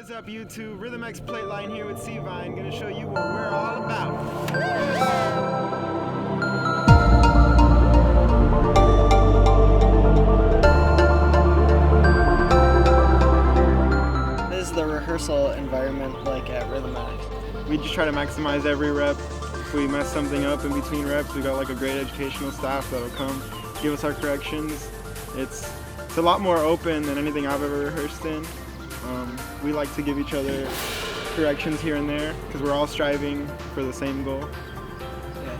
is up, YouTube? Rhythm X Plateline here with Seavine. Gonna show you what we're all about. This is the rehearsal environment like at Rhythm X. We just try to maximize every rep. If we mess something up in between reps, we got like a great educational staff that'll come give us our corrections. It's a lot more open than anything I've ever rehearsed in. We like to give each other corrections here and there because we're all striving for the same goal. Yeah.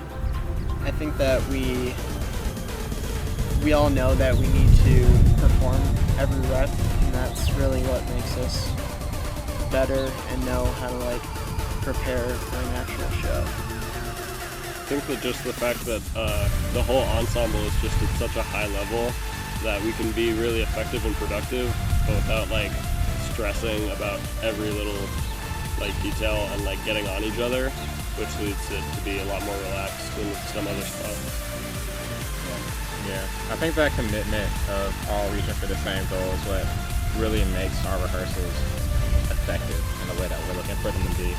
I think that we all know that we need to perform every rep, and that's really what makes us better and know how to like prepare for an actual show. I think that just the fact that the whole ensemble is just at such a high level that we can be really effective and productive, but without like stressing about every little like detail and like getting on each other, which leads it to be a lot more relaxed than some other stuff. Yeah, I think that commitment of all reaching for the same goal is what really makes our rehearsals effective in the way that we're looking for them to be.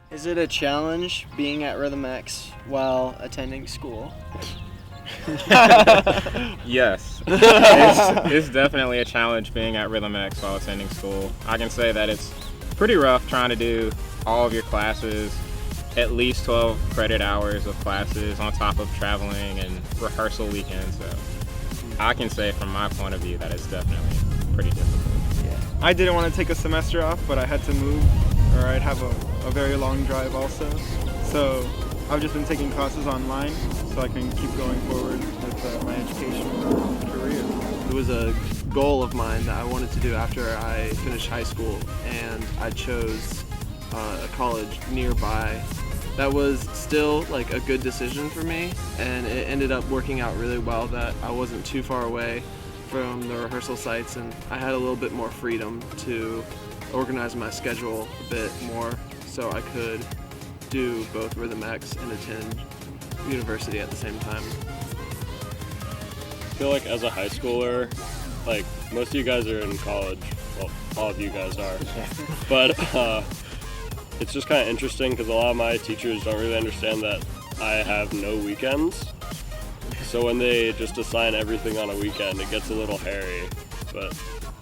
Is it a challenge being at Rhythm X while attending school? Yes, it's definitely a challenge being at Rhythm X while attending school. I can say that it's pretty rough trying to do all of your classes, at least 12 credit hours of classes on top of traveling and rehearsal weekends. So I can say from my point of view that it's definitely pretty difficult. Yeah. I didn't want to take a semester off, but I had to move or I'd have a very long drive also. So I've just been taking classes online so I can keep going forward with my educational career. It was a goal of mine that I wanted to do after I finished high school, and I chose a college nearby. That was still like a good decision for me, and it ended up working out really well that I wasn't too far away from the rehearsal sites, and I had a little bit more freedom to organize my schedule a bit more so I could do both Rhythm X and attend university at the same time. I feel like as a high schooler, like most of you guys are in college, well, all of you guys are, but it's just kind of interesting because a lot of my teachers don't really understand that I have no weekends. So when they just assign everything on a weekend, it gets a little hairy, but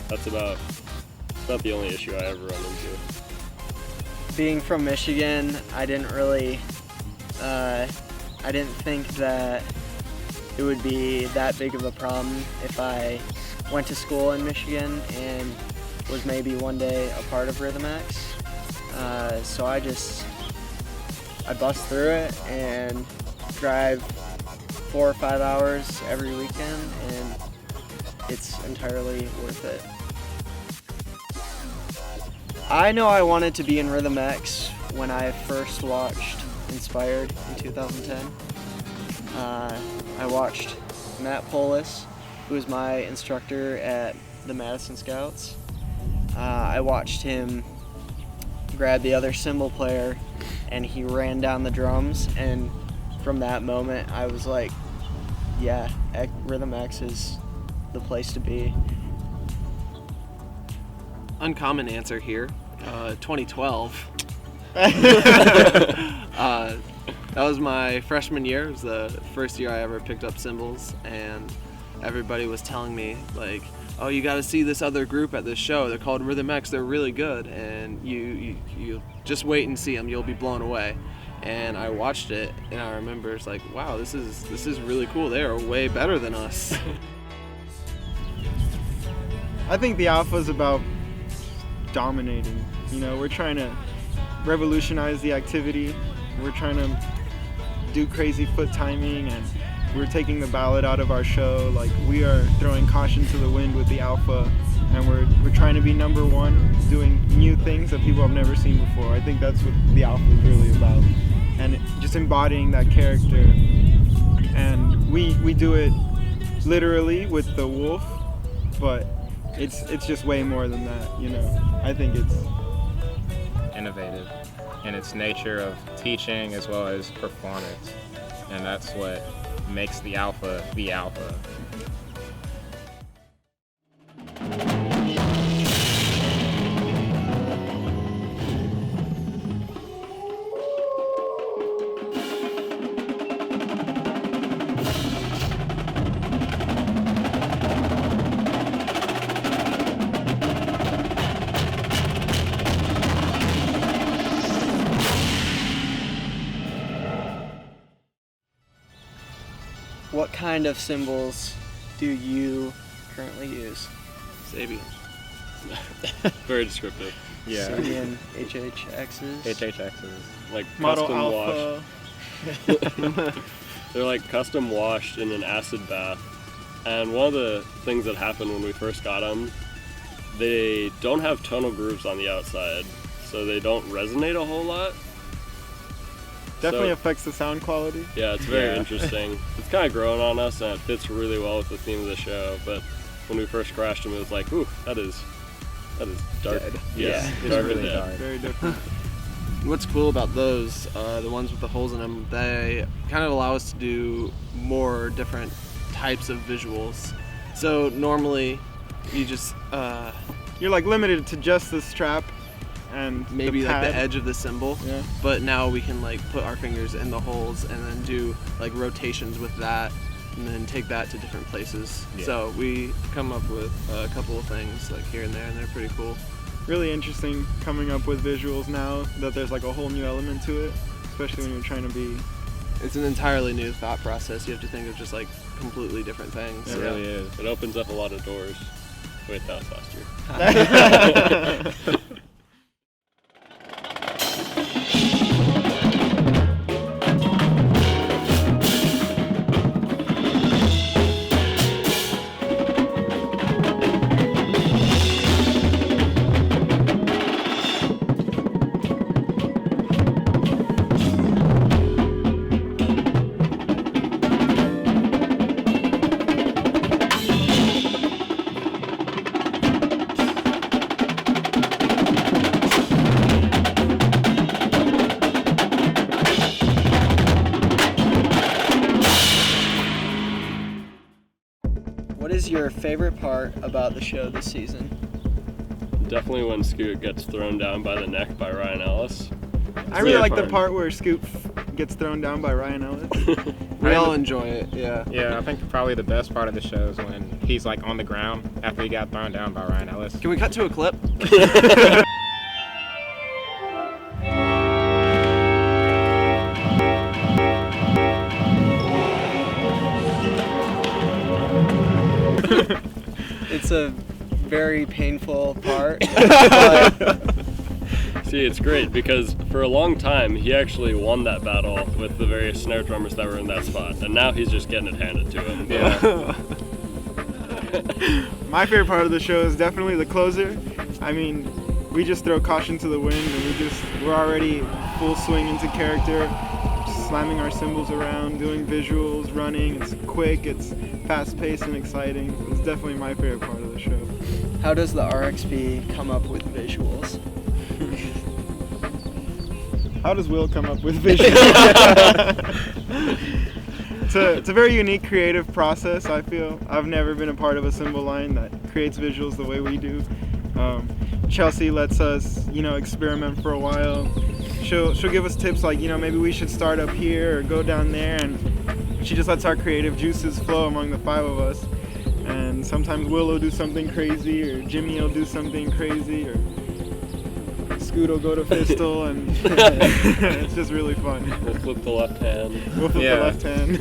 that's about not the only issue I ever run into. Being from Michigan, I didn't think that it would be that big of a problem if I went to school in Michigan and was maybe one day a part of Rhythm X. So I bust through it and drive 4 or 5 hours every weekend, and it's entirely worth it. I know I wanted to be in Rhythm X when I first watched Inspired in 2010. I watched Matt Polis, who was my instructor at the Madison Scouts. I watched him grab the other cymbal player and he ran down the drums, and from that moment I was like, yeah, Rhythm X is the place to be. Uncommon answer here. 2012. That was my freshman year. It was the first year I ever picked up cymbals, and everybody was telling me like, oh, you got to see this other group at this show. They're called Rhythm X. They're really good, and you just wait and see them. You'll be blown away. And I watched it, and I remember it's like, wow, this is really cool. They are way better than us. I think the Alpha is about dominating. You know, we're trying to revolutionize the activity. We're trying to do crazy foot timing, and we're taking the ballad out of our show. Like, we are throwing caution to the wind with the Alpha, and we're we're trying to be number one, doing new things that people have never seen before. I think that's what the Alpha is really about, and just embodying that character. And we do it literally with the wolf, but it's just way more than that, you know. I think it's Innovative in its nature of teaching as well as performance, and that's what makes the Alpha the Alpha. What kind of cymbals do you currently use? Sabian. Very descriptive. Yeah. Seavine HHXs? HHXs. Like Model custom Alpha. washed. They're like custom washed in an acid bath. And one of the things that happened when we first got them, they don't have tonal grooves on the outside, so they don't resonate a whole lot. Definitely So- affects the sound quality. Yeah, it's very Yeah. interesting. It's kind of grown on us, and it fits really well with the theme of the show. But when we first crashed them, it was like, ooh, that is dark. Dead. Yeah, It's dark really and dead. dark. Very different. What's cool about those, the ones with the holes in them, they kind of allow us to do more different types of visuals. So normally, you just You're like limited to just the strap and maybe the like pad. the edge of the cymbal, Yeah. but now we can like put our fingers in the holes and then do like rotations with that, and then take that to different places. Yeah. So we come up with a couple of things like here and there, and they're pretty cool. Really interesting coming up with visuals now that there's like a whole new element to it, especially when you're trying to be. It's an entirely new thought process. You have to think of just like completely different things. It really is. It opens up a lot of doors. Wait, that was last year. What is your favorite part about the show this season? Definitely when Scoot gets thrown down by the neck by Ryan Ellis. I really like the fun. part where Scoop gets thrown down by Ryan Ellis. We all enjoy it. Yeah. Yeah, I think probably the best part of the show is when he's like on the ground after he got thrown down by Ryan Ellis. Can we cut to a clip? It's a very painful part. But See, it's great because for a long time he actually won that battle with the various snare drummers that were in that spot, and now he's just getting it handed to him. Yeah. My favorite part of the show is definitely the closer. I mean, we just throw caution to the wind and we're already full swing into character, slamming our cymbals around, doing visuals, running. It's quick, it's fast paced and exciting. It's definitely my favorite part of the show. how does the RXB come up with visuals? How does Will come up with visuals? It's a very unique creative process, I feel. I've never been a part of a cymbal line that creates visuals the way we do. Chelsea lets us, experiment for a while. She'll give us tips like, maybe we should start up here or go down there, and she just lets our creative juices flow among the five of us. And sometimes Will will do something crazy, or Jimmy will do something crazy, or Scoot will go to Fistal, and it's just really fun. We'll flip the left hand. We'll flip Yeah. the left hand.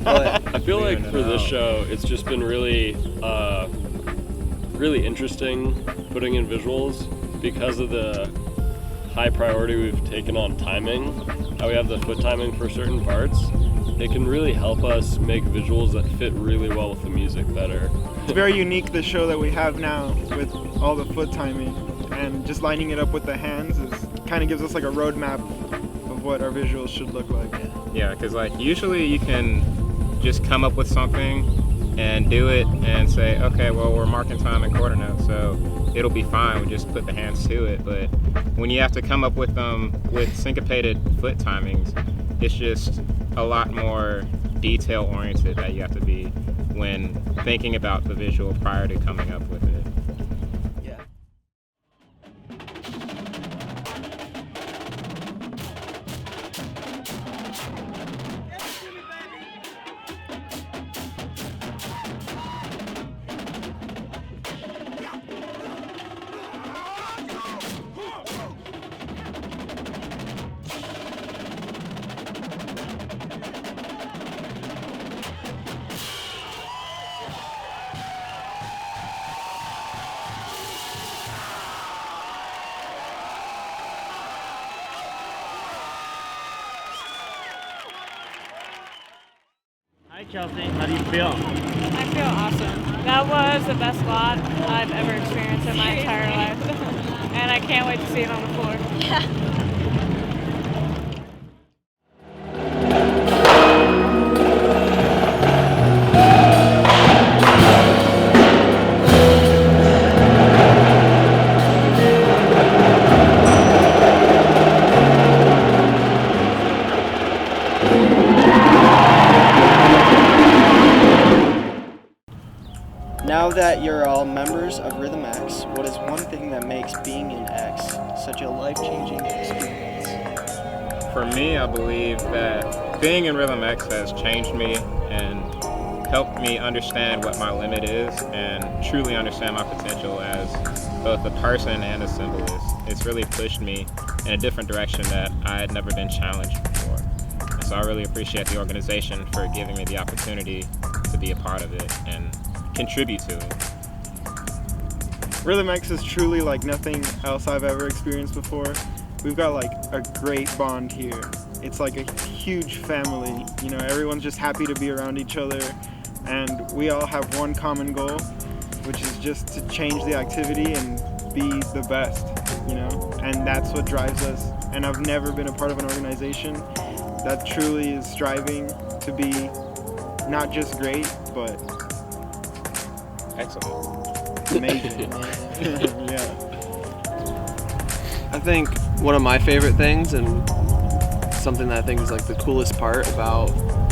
I feel like Leaving it for this out. show, it's just been really, really interesting putting in visuals because of the high priority we've taken on timing. How we have the foot timing for certain parts. It can really help us make visuals that fit really well with the music better. It's very unique, the show that we have now, with all the foot timing, and just lining it up with the hands kind of gives us like a roadmap of what our visuals should look like. Yeah, because like usually you can just come up with something and do it and say, okay, well, we're marking time in quarter notes, so it'll be fine. We just put the hands to it. But when you have to come up with them with syncopated foot timings, it's just a lot more detail oriented that you have to be when thinking about the visual prior to coming up with it. Yeah. Hi Chelsea, how do you feel? I feel awesome. That was the best lot I've ever experienced in my entire life. And I can't wait to see it on the floor. Yeah. Now that you're all members of Rhythm X, what is one thing that makes being in X such a life-changing experience? For me, I believe that being in Rhythm X has changed me and helped me understand what my limit is and truly understand my potential as both a person and a symbolist. It's really pushed me in a different direction that I had never been challenged before. And so I really appreciate the organization for giving me the opportunity to be a part of it and contribute to it. Rhythm X is truly like nothing else I've ever experienced before. We've got like a great bond here. It's like a huge family. You know, everyone's just happy to be around each other, and we all have one common goal, which is just to change the activity and be the best, you know? And that's what drives us. And I've never been a part of an organization that truly is striving to be not just great, but Excellent. amazing. Yeah. I think one of my favorite things and something that I think is like the coolest part about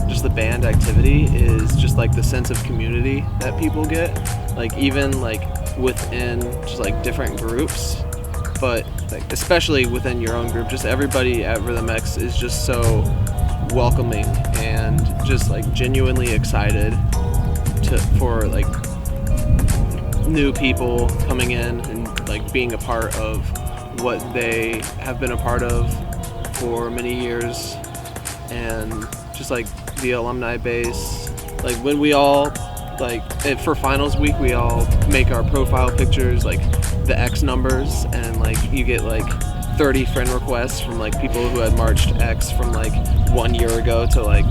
just the band activity is just like the sense of community that people get, like even like within just like different groups, but like especially within your own group, just everybody at Rhythm X is just so welcoming and just like genuinely excited for like new people coming in and like being a part of what they have been a part of for many years, and just like the alumni base. Like when we all for finals week, we all make our profile pictures like the X numbers, and like you get like 30 friend requests from like people who had marched X from like 1 year ago to like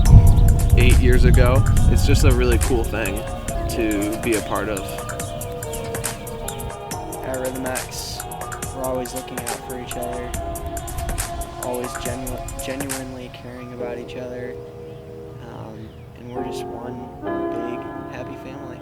8 years ago. It's just a really cool thing to be a part of. At Rhythm X, we're always looking out for each other, always genuinely caring about each other, and we're just one big happy family.